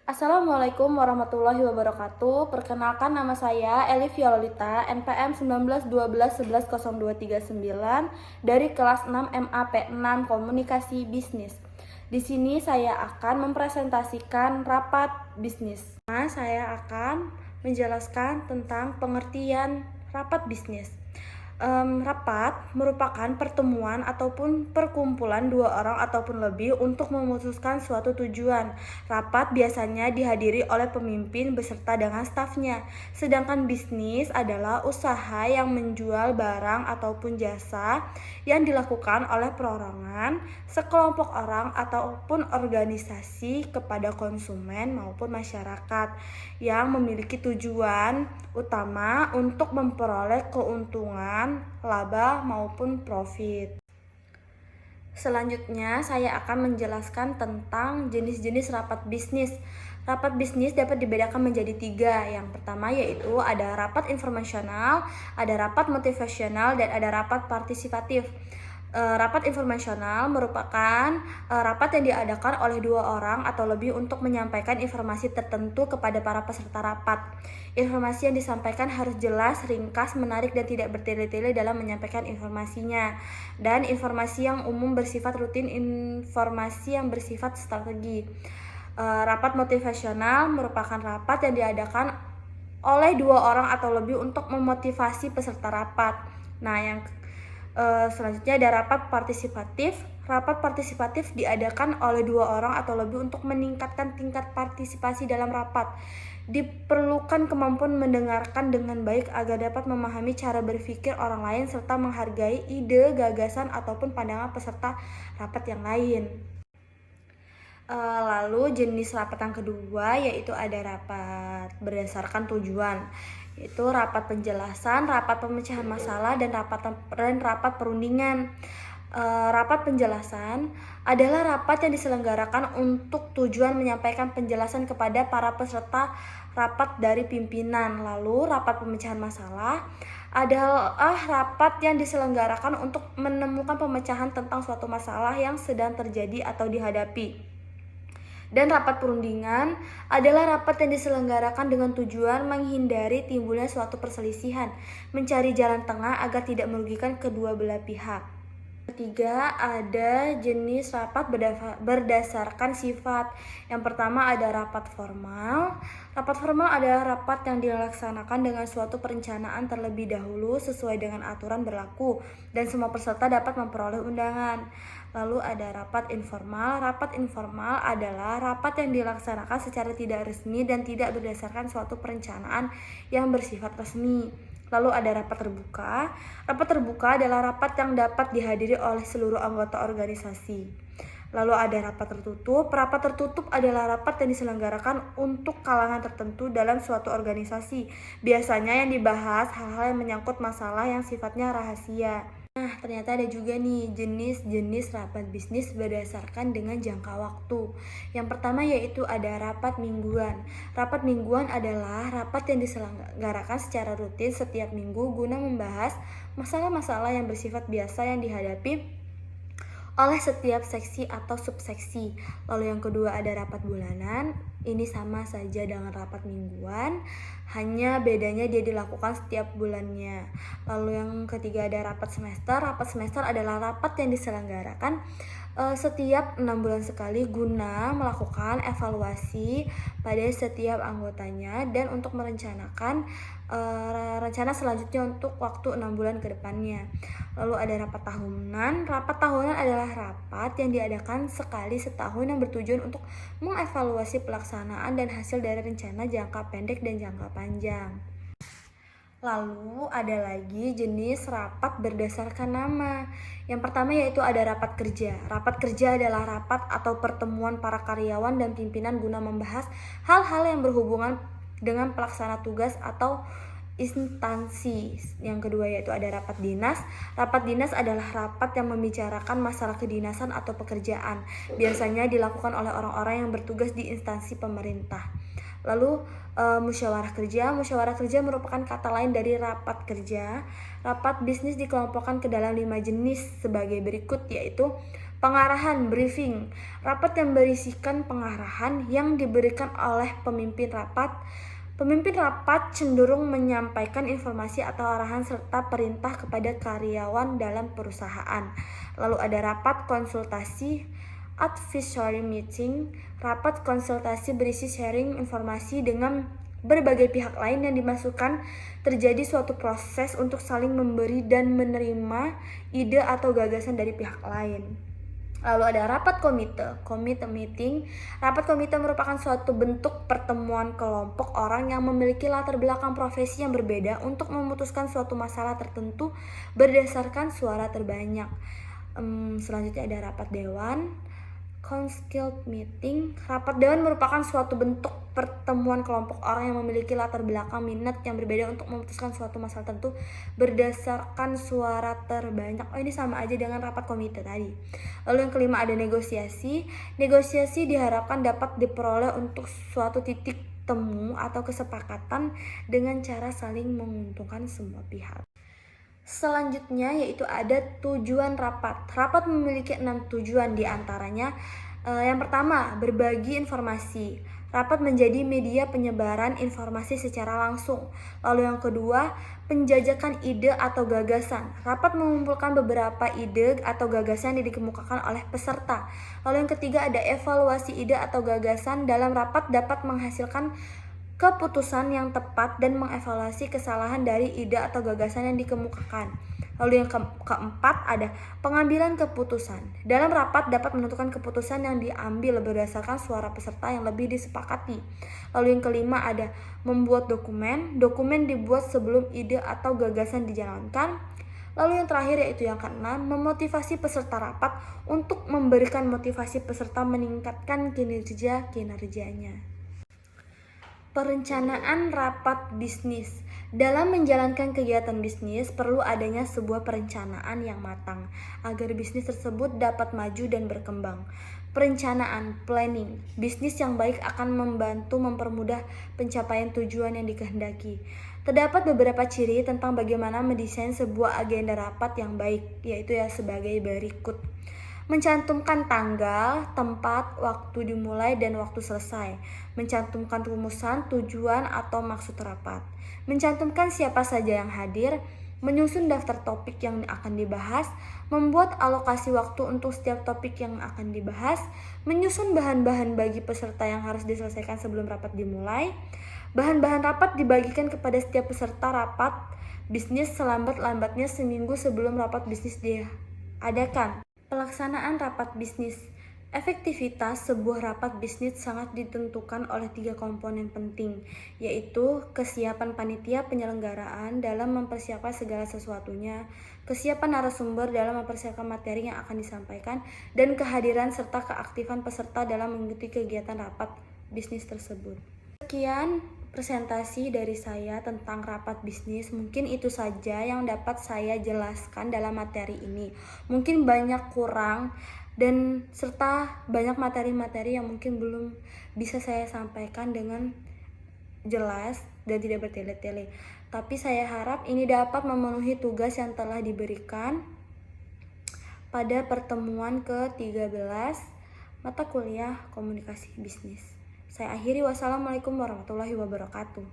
Assalamualaikum warahmatullahi wabarakatuh. Perkenalkan, nama saya Elif Yolita, NPM 1912110239 dari kelas 6 MAP 6 Komunikasi Bisnis. Di sini saya akan mempresentasikan rapat bisnis. Saya akan menjelaskan tentang pengertian rapat bisnis. Rapat merupakan pertemuan ataupun perkumpulan dua orang ataupun lebih untuk memutuskan suatu tujuan. Rapat biasanya dihadiri oleh pemimpin beserta dengan stafnya. Sedangkan bisnis adalah usaha yang menjual barang ataupun jasa yang dilakukan oleh perorangan, sekelompok orang ataupun organisasi kepada konsumen maupun masyarakat yang memiliki tujuan utama untuk memperoleh keuntungan, laba maupun profit. Selanjutnya, saya akan menjelaskan tentang jenis-jenis rapat bisnis. Rapat bisnis dapat dibedakan menjadi 3. Yang pertama yaitu ada rapat informasional, ada rapat motivasional, dan ada rapat partisipatif. Rapat informasional merupakan rapat yang diadakan oleh 2 orang atau lebih untuk menyampaikan informasi tertentu kepada para peserta rapat. Informasi yang disampaikan harus jelas, ringkas, menarik, dan tidak bertele-tele dalam menyampaikan informasinya. Dan informasi yang umum bersifat rutin, informasi yang bersifat strategi. Rapat motivasional merupakan rapat yang diadakan oleh 2 orang atau lebih untuk memotivasi peserta rapat. Selanjutnya ada rapat partisipatif. Rapat partisipatif diadakan oleh 2 orang atau lebih untuk meningkatkan tingkat partisipasi dalam rapat. Diperlukan kemampuan mendengarkan dengan baik agar dapat memahami cara berpikir orang lain serta menghargai ide, gagasan, ataupun pandangan peserta rapat yang lain. Lalu jenis rapat yang kedua yaitu ada rapat berdasarkan tujuan, yaitu rapat penjelasan, rapat pemecahan masalah, dan rapat perundingan. Rapat penjelasan adalah rapat yang diselenggarakan untuk tujuan menyampaikan penjelasan kepada para peserta rapat dari pimpinan. Lalu rapat pemecahan masalah adalah rapat yang diselenggarakan untuk menemukan pemecahan tentang suatu masalah yang sedang terjadi atau dihadapi. Dan rapat perundingan adalah rapat yang diselenggarakan dengan tujuan menghindari timbulnya suatu perselisihan, mencari jalan tengah agar tidak merugikan kedua belah pihak. Ketiga, ada jenis rapat berdasarkan sifat. Yang pertama ada rapat formal. Rapat formal adalah rapat yang dilaksanakan dengan suatu perencanaan terlebih dahulu sesuai dengan aturan berlaku dan semua peserta dapat memperoleh undangan. Lalu ada rapat informal. Rapat informal adalah rapat yang dilaksanakan secara tidak resmi dan tidak berdasarkan suatu perencanaan yang bersifat resmi. Lalu ada rapat terbuka. Rapat terbuka adalah rapat yang dapat dihadiri oleh seluruh anggota organisasi. Lalu ada rapat tertutup. Rapat tertutup adalah rapat yang diselenggarakan untuk kalangan tertentu dalam suatu organisasi. Biasanya yang dibahas hal-hal yang menyangkut masalah yang sifatnya rahasia. Ternyata ada juga nih jenis-jenis rapat bisnis berdasarkan dengan jangka waktu. Yang pertama yaitu ada rapat mingguan. Rapat mingguan adalah rapat yang diselenggarakan secara rutin setiap minggu guna membahas masalah-masalah yang bersifat biasa yang dihadapi oleh setiap seksi atau subseksi. Lalu yang kedua ada rapat bulanan. Ini sama saja dengan rapat mingguan, hanya bedanya dia dilakukan setiap bulannya. Lalu yang ketiga ada rapat semester. Rapat semester adalah rapat yang diselenggarakan setiap 6 bulan sekali guna melakukan evaluasi pada setiap anggotanya dan untuk merencanakan rencana selanjutnya untuk waktu 6 bulan ke depannya. Lalu ada rapat tahunan. Rapat tahunan adalah rapat yang diadakan sekali setahun yang bertujuan untuk mengevaluasi pelaksanaan dan hasil dari rencana jangka pendek dan jangka panjang. Lalu ada lagi jenis rapat berdasarkan nama. Yang pertama yaitu ada rapat kerja. Rapat kerja adalah rapat atau pertemuan para karyawan dan pimpinan guna membahas hal-hal yang berhubungan dengan pelaksana tugas atau instansi. Yang kedua yaitu ada rapat dinas. Rapat dinas adalah rapat yang membicarakan masalah kedinasan atau pekerjaan. Biasanya dilakukan oleh orang-orang yang bertugas di instansi pemerintah. Lalu musyawarah kerja. Musyawarah kerja merupakan kata lain dari rapat kerja. Rapat bisnis dikelompokkan ke dalam 5 jenis sebagai berikut, yaitu Pengarahan briefing, rapat yang berisikan pengarahan yang diberikan oleh pemimpin rapat. Pemimpin rapat cenderung menyampaikan informasi atau arahan serta perintah kepada karyawan dalam perusahaan. Lalu ada rapat konsultasi, advisory meeting. Rapat konsultasi berisi sharing informasi dengan berbagai pihak lain yang dimasukkan terjadi suatu proses untuk saling memberi dan menerima ide atau gagasan dari pihak lain. Lalu ada rapat komite meeting. Rapat komite merupakan suatu bentuk pertemuan kelompok orang yang memiliki latar belakang profesi yang berbeda untuk memutuskan suatu masalah tertentu berdasarkan suara terbanyak. Selanjutnya ada rapat dewan, council meeting. Rapat dewan merupakan suatu bentuk pertemuan kelompok orang yang memiliki latar belakang minat yang berbeda untuk memutuskan suatu masalah tertentu berdasarkan suara terbanyak. Ini sama aja dengan rapat komite tadi. Lalu yang kelima ada negosiasi. Negosiasi diharapkan dapat diperoleh untuk suatu titik temu atau kesepakatan dengan cara saling menguntungkan semua pihak. Selanjutnya yaitu ada tujuan rapat. Rapat memiliki 6 tujuan diantaranya. Yang pertama, berbagi informasi. Rapat menjadi media penyebaran informasi secara langsung. Lalu yang kedua, penjajakan ide atau gagasan. Rapat mengumpulkan beberapa ide atau gagasan yang dikemukakan oleh peserta. Lalu yang ketiga ada evaluasi ide atau gagasan. Dalam rapat dapat menghasilkan keputusan yang tepat dan mengevaluasi kesalahan dari ide atau gagasan yang dikemukakan. Lalu yang keempat ada pengambilan keputusan. Dalam rapat dapat menentukan keputusan yang diambil berdasarkan suara peserta yang lebih disepakati. Lalu yang kelima ada membuat dokumen. Dokumen dibuat sebelum ide atau gagasan dijalankan. Lalu yang terakhir yaitu yang keenam, memotivasi peserta rapat untuk memberikan motivasi peserta meningkatkan kinerjanya. Perencanaan rapat bisnis. Dalam menjalankan kegiatan bisnis, perlu adanya sebuah perencanaan yang matang agar bisnis tersebut dapat maju dan berkembang. Perencanaan, planning, bisnis yang baik akan membantu mempermudah pencapaian tujuan yang dikehendaki. Terdapat beberapa ciri tentang bagaimana mendesain sebuah agenda rapat yang baik, yaitu sebagai berikut. Mencantumkan tanggal, tempat, waktu dimulai, dan waktu selesai. Mencantumkan rumusan, tujuan, atau maksud rapat. Mencantumkan siapa saja yang hadir. Menyusun daftar topik yang akan dibahas. Membuat alokasi waktu untuk setiap topik yang akan dibahas. Menyusun bahan-bahan bagi peserta yang harus diselesaikan sebelum rapat dimulai. Bahan-bahan rapat dibagikan kepada setiap peserta rapat bisnis selambat-lambatnya seminggu sebelum rapat bisnis diadakan. Pelaksanaan rapat bisnis. Efektivitas sebuah rapat bisnis sangat ditentukan oleh 3 komponen penting, yaitu kesiapan panitia penyelenggaraan dalam mempersiapkan segala sesuatunya, kesiapan narasumber dalam mempersiapkan materi yang akan disampaikan, dan kehadiran serta keaktifan peserta dalam mengikuti kegiatan rapat bisnis tersebut. Sekian presentasi dari saya tentang rapat bisnis. Mungkin itu saja yang dapat saya jelaskan dalam materi ini. Mungkin banyak kurang dan serta banyak materi-materi yang mungkin belum bisa saya sampaikan dengan jelas dan tidak bertele-tele. Tapi saya harap ini dapat memenuhi tugas yang telah diberikan pada pertemuan ke-13 mata kuliah komunikasi bisnis. Saya akhiri, wassalamualaikum warahmatullahi wabarakatuh.